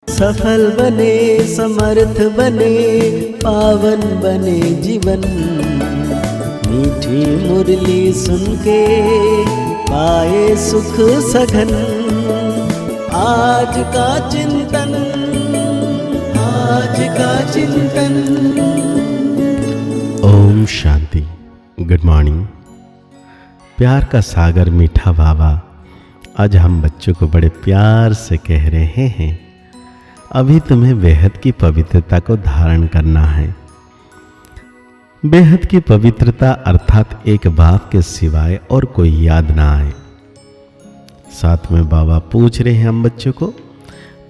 सफल बने, समर्थ बने, पावन बने जीवन। मीठी मुरली सुन के पाए सुख सघन। आज का चिंतन, आज का चिंतन। ओम शांति। Good morning. प्यार का सागर मीठा बाबा आज हम बच्चों को बड़े प्यार से कह रहे हैं, अभी तुम्हें बेहद की पवित्रता को धारण करना है। बेहद की पवित्रता अर्थात एक बाप के सिवाय और कोई याद ना आए। साथ में बाबा पूछ रहे हैं हम बच्चों को,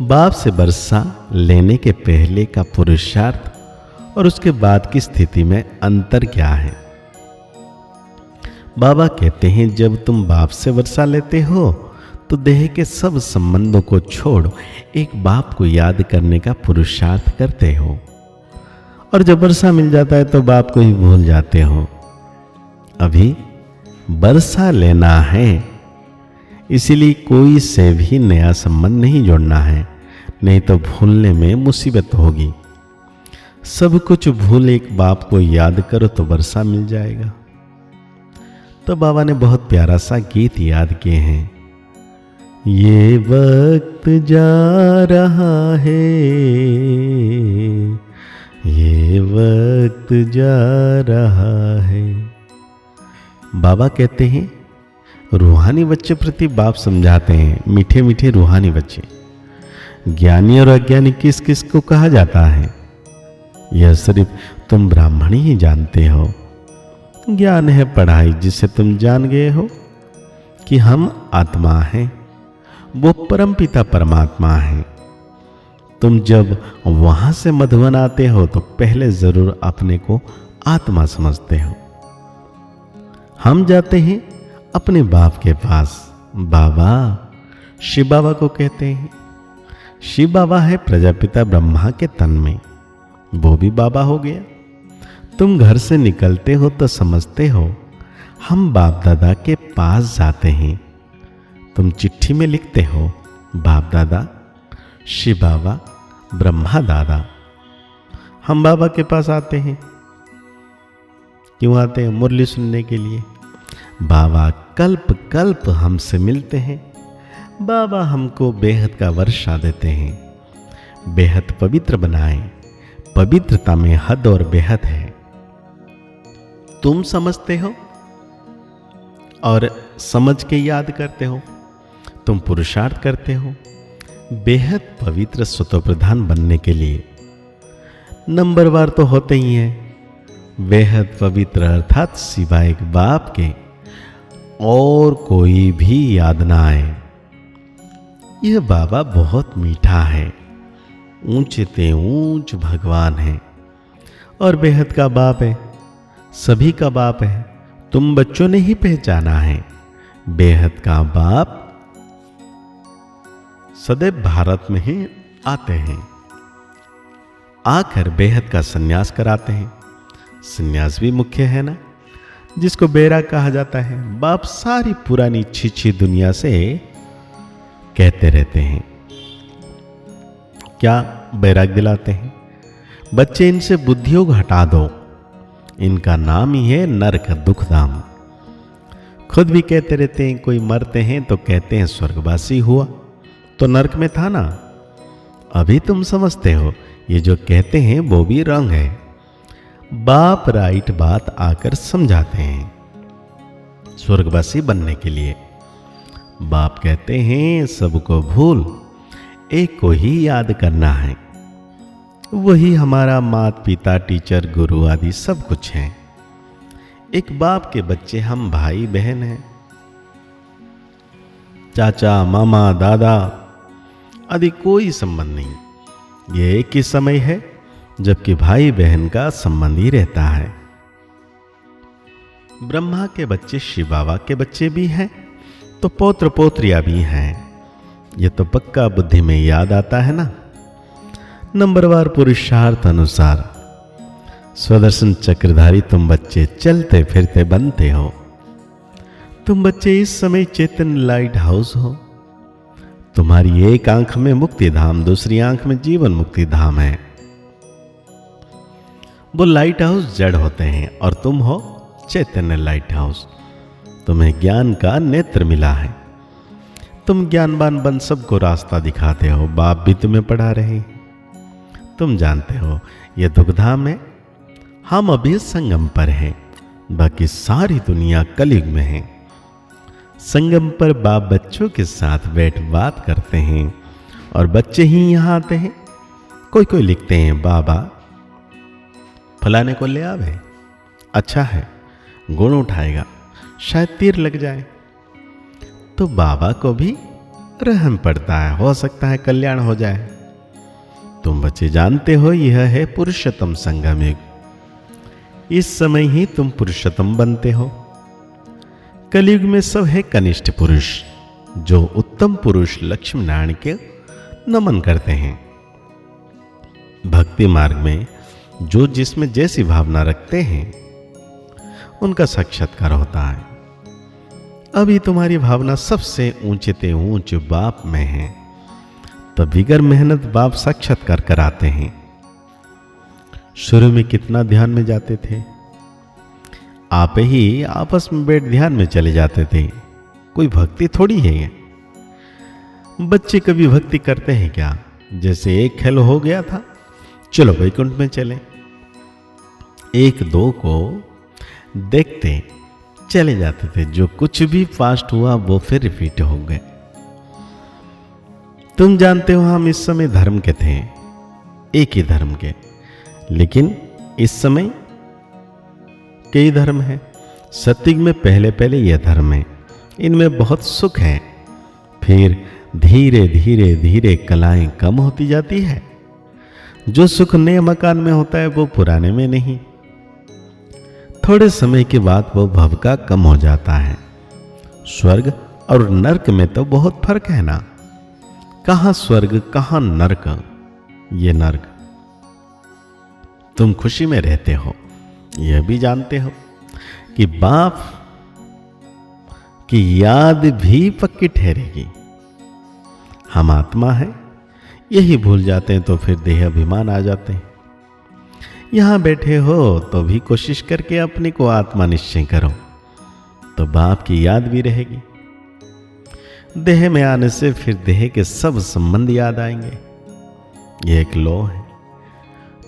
बाप से वर्षा लेने के पहले का पुरुषार्थ और उसके बाद की स्थिति में अंतर क्या है। बाबा कहते हैं, जब तुम बाप से वर्षा लेते हो तो देह के सब संबंधों को छोड़ एक बाप को याद करने का पुरुषार्थ करते हो, और जब वर्षा मिल जाता है तो बाप को ही भूल जाते हो। अभी वर्षा लेना है, इसीलिए कोई से भी नया संबंध नहीं जोड़ना है, नहीं तो भूलने में मुसीबत होगी। सब कुछ भूल एक बाप को याद करो तो वर्षा मिल जाएगा। तो बाबा ने बहुत प्यारा सा गीत याद किए हैं, ये वक्त जा रहा है, ये वक्त जा रहा है। बाबा कहते हैं, रूहानी बच्चे प्रति बाप समझाते हैं, मीठे मीठे रूहानी बच्चे। ज्ञानी और अज्ञानी किस किस को कहा जाता है, यह सिर्फ तुम ब्राह्मण ही जानते हो। ज्ञान है पढ़ाई जिसे तुम जान गए हो कि हम आत्मा हैं, वो परमपिता परमात्मा है। तुम जब वहां से मधुबन आते हो तो पहले जरूर अपने को आत्मा समझते हो। हम जाते हैं अपने बाप के पास। बाबा शिव बाबा को कहते हैं। शिव बाबा है प्रजापिता ब्रह्मा के तन में, वो भी बाबा हो गया। तुम घर से निकलते हो तो समझते हो हम बाप दादा के पास जाते हैं। तुम चिट्ठी में लिखते हो बाप दादा, शिव बाबा, ब्रह्मा दादा। हम बाबा के पास आते हैं, क्यों आते हैं? मुरली सुनने के लिए। बाबा कल्प कल्प हमसे मिलते हैं। बाबा हमको बेहद का वर्षा देते हैं, बेहद पवित्र बनाएं। पवित्रता में हद और बेहद है। तुम समझते हो और समझ के याद करते हो, तुम पुरुषार्थ करते हो बेहद पवित्र स्वतः प्रधान बनने के लिए। नंबरवार तो होते ही हैं। बेहद पवित्र अर्थात सिवाय एक बाप के और कोई भी याद ना आए। यह बाबा बहुत मीठा है, ऊंचे ते ऊंच भगवान है और बेहद का बाप है, सभी का बाप है। तुम बच्चों ने ही पहचाना है। बेहद का बाप सदैव भारत में ही आते हैं, आकर बेहद का सन्यास कराते हैं। सन्यास भी मुख्य है ना, जिसको बेरा कहा जाता है। बाप सारी पुरानी छिछी दुनिया से कहते रहते हैं, क्या बैराग दिलाते हैं, बच्चे इनसे बुद्धियोग हटा दो, इनका नाम ही है नरक दुखधाम। खुद भी कहते रहते हैं, कोई मरते हैं तो कहते हैं स्वर्गवासी हुआ, तो नरक में था ना। अभी तुम समझते हो ये जो कहते हैं वो भी रंग है। बाप राइट बात आकर समझाते हैं स्वर्गवासी बनने के लिए। बाप कहते हैं सबको भूल, एक को ही याद करना है। वही हमारा माता पिता टीचर गुरु आदि सब कुछ है। एक बाप के बच्चे हम भाई बहन हैं। चाचा मामा दादा आदि कोई संबंध नहीं। ये एक ही समय है जबकि भाई बहन का संबंध ही रहता है। ब्रह्मा के बच्चे शिव बाबा के बच्चे भी हैं तो पौत्र पौत्रियां भी हैं। ये तो पक्का बुद्धि में याद आता है ना। नंबरवार पुरुषार्थ अनुसार स्वदर्शन चक्रधारी तुम बच्चे चलते फिरते बनते हो। तुम बच्चे इस समय चेतन लाइट हाउस हो। तुम्हारी एक आंख में मुक्ति धाम, दूसरी आंख में जीवन मुक्ति धाम है। वो लाइट हाउस जड़ होते हैं और तुम हो चैतन्य लाइट हाउस। तुम्हें ज्ञान का नेत्र मिला है। तुम ज्ञानवान बन सबको रास्ता दिखाते हो। बाप भी तुम्हें पढ़ा रहे हैं। तुम जानते हो ये दुखधाम है। हम अभी संगम पर हैं, बाकी सारी दुनिया कलयुग में है। संगम पर बाप बच्चों के साथ बैठ बात करते हैं और बच्चे ही यहाँ आते हैं। कोई कोई लिखते हैं बाबा फलाने को ले आवे, अच्छा है, गुण उठाएगा, शायद तीर लग जाए। तो बाबा को भी रहम पड़ता है, हो सकता है कल्याण हो जाए। तुम बच्चे जानते हो यह है पुरुषोत्तम संगम युग। इस समय ही तुम पुरुषोत्तम बनते हो। कलयुग में सब है कनिष्ठ पुरुष, जो उत्तम पुरुष लक्ष्मी नारायण के नमन करते हैं। भक्ति मार्ग में जो जिसमें जैसी भावना रखते हैं उनका साक्षात्कार होता है। अभी तुम्हारी भावना सबसे ऊंचे ते ऊंच बाप में है, तो बिगर मेहनत बाप साक्षात्कार कराते हैं। शुरू में कितना ध्यान में जाते थे, आप ही आपस में बैठ ध्यान में चले जाते थे। कोई भक्ति थोड़ी है ये। बच्चे कभी भक्ति करते हैं क्या? जैसे एक खेल हो गया था, चलो वैकुंठ में चले। एक दो को देखते चले जाते थे। जो कुछ भी पास्ट हुआ वो फिर रिपीट हो गए। तुम जानते हो हम इस समय धर्म के थे, एक ही धर्म के, लेकिन इस समय कई धर्म है। सतयुग में पहले पहले यह धर्म है, इनमें बहुत सुख है। फिर धीरे धीरे धीरे कलाएं कम होती जाती है। जो सुख नए मकान में होता है वो पुराने में नहीं। थोड़े समय के बाद वो भव का कम हो जाता है। स्वर्ग और नरक में तो बहुत फर्क है ना। कहां स्वर्ग कहां नरक। ये नरक तुम खुशी में रहते हो, यह भी जानते हो कि बाप की याद भी पक्की ठहरेगी। हम आत्मा है, यही भूल जाते हैं तो फिर देह अभिमान आ जाते हैं। यहां बैठे हो तो भी कोशिश करके अपने को आत्मा निश्चय करो, तो बाप की याद भी रहेगी। देह में आने से फिर देह के सब संबंध याद आएंगे। यह एक लौ है।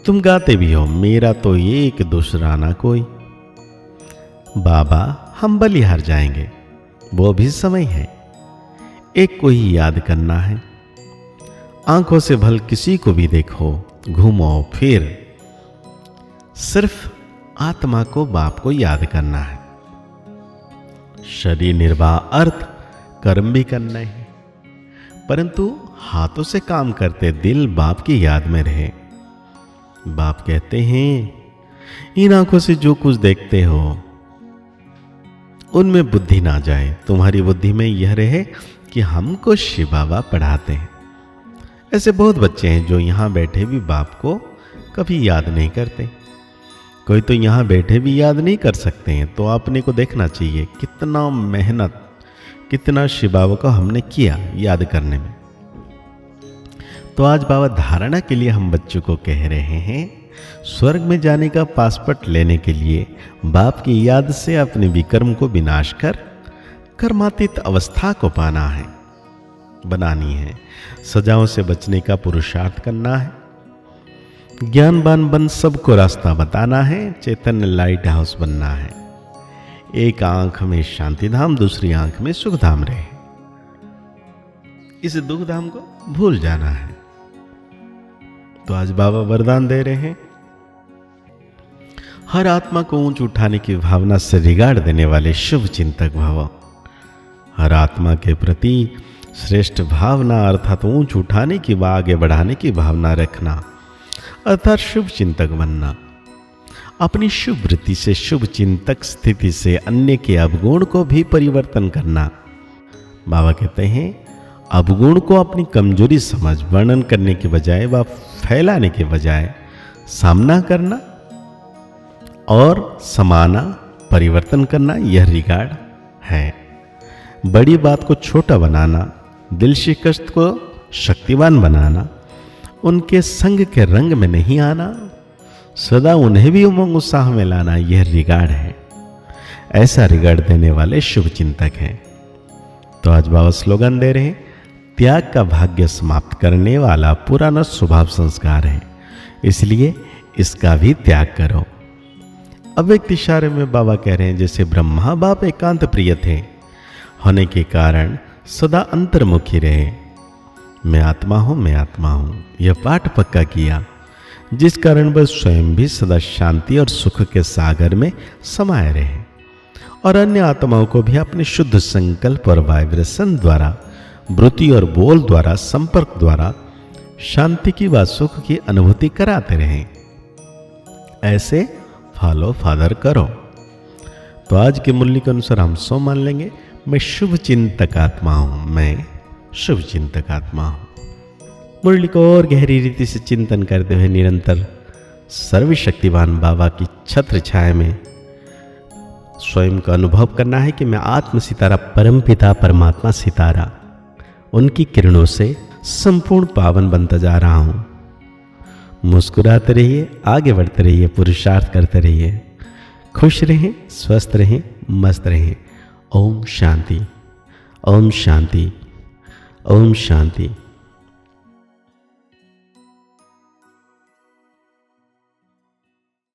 तुम गाते भी हो, मेरा तो एक दूसरा ना कोई। बाबा हम बलिहार जाएंगे, वो भी समय है। एक को ही याद करना है। आंखों से भल किसी को भी देखो, घूमो फिर, सिर्फ आत्मा को बाप को याद करना है। शरीर निर्वाह अर्थ कर्म भी करना है, परंतु हाथों से काम करते दिल बाप की याद में रहे। बाप कहते हैं इन आंखों से जो कुछ देखते हो उनमें बुद्धि ना जाए। तुम्हारी बुद्धि में यह रहे कि हमको शिव बाबा पढ़ाते हैं। ऐसे बहुत बच्चे हैं जो यहां बैठे भी बाप को कभी याद नहीं करते। कोई तो यहां बैठे भी याद नहीं कर सकते हैं। तो आपने को देखना चाहिए कितना मेहनत, कितना शिव बाबा को हमने किया याद करने में। तो आज बाबा धारणा के लिए हम बच्चों को कह रहे हैं, स्वर्ग में जाने का पासपोर्ट लेने के लिए बाप की याद से अपने विकर्म को विनाश कर कर्मातीत अवस्था को पाना है, बनानी है। सजाओं से बचने का पुरुषार्थ करना है। ज्ञानवान बन सबको रास्ता बताना है। चैतन्य लाइट हाउस बनना है। एक आंख में शांति धाम, दूसरी आंख में सुख धाम रहे। इस दुख धाम को भूल जाना है। तो आज बाबा वरदान दे रहे हैं, हर आत्मा को ऊंच उठाने की भावना से रिगाड़ देने वाले शुभ चिंतक भव। हर आत्मा के प्रति श्रेष्ठ भावना अर्थात ऊंच उठाने की व आगे बढ़ाने की भावना रखना, अर्थात शुभ चिंतक बनना। अपनी शुभ वृत्ति से शुभ चिंतक स्थिति से अन्य के अवगुण को भी परिवर्तन करना। बाबा कहते हैं अवगुण को अपनी कमजोरी समझ वर्णन करने के बजाय व फैलाने के बजाय सामना करना और समाना, परिवर्तन करना, यह रिगार्ड है। बड़ी बात को छोटा बनाना दिल शिकस्त को शक्तिवान बनाना, उनके संग के रंग में नहीं आना, सदा उन्हें भी उमंग उत्साह में लाना, यह रिगार्ड है। ऐसा रिगार्ड देने वाले शुभ चिंतक हैं। तो आज बाबा स्लोगन दे रहे हैं, त्याग का भाग्य समाप्त करने वाला पुराना स्वभाव संस्कार है, इसलिए इसका भी त्याग करो। अव्यक्त इशारे में बाबा कह रहे हैं, जैसे ब्रह्मा बाप एकांत प्रिय थे होने के कारण सदा अंतर्मुखी रहे। मैं आत्मा हूं, मैं आत्मा हूं, यह पाठ पक्का किया, जिस कारण वह स्वयं भी सदा शांति और सुख के सागर में समाये रहे और अन्य आत्माओं को भी अपने शुद्ध संकल्प और वाइब्रेशन द्वारा, वृत्ति और बोल द्वारा, संपर्क द्वारा शांति की व सुख की अनुभूति कराते रहें। ऐसे फॉलो फादर करो। तो आज के मूल्य के अनुसार हम सो मान लेंगे, मैं शुभ चिंतक आत्मा हूं, मैं शुभ चिंतक आत्मा हूं। मुरली को और गहरी रीति से चिंतन करते हुए निरंतर सर्वशक्तिवान बाबा की छत्र छाया में स्वयं का अनुभव करना है कि मैं आत्म सितारा, परम पिता परमात्मा सितारा, उनकी किरणों से संपूर्ण पावन बनता जा रहा हूं। मुस्कुराते रहिए, आगे बढ़ते रहिए, पुरुषार्थ करते रहिए, खुश रहें, स्वस्थ रहें, मस्त रहें। ओम शांति, ओम शांति, ओम शांति।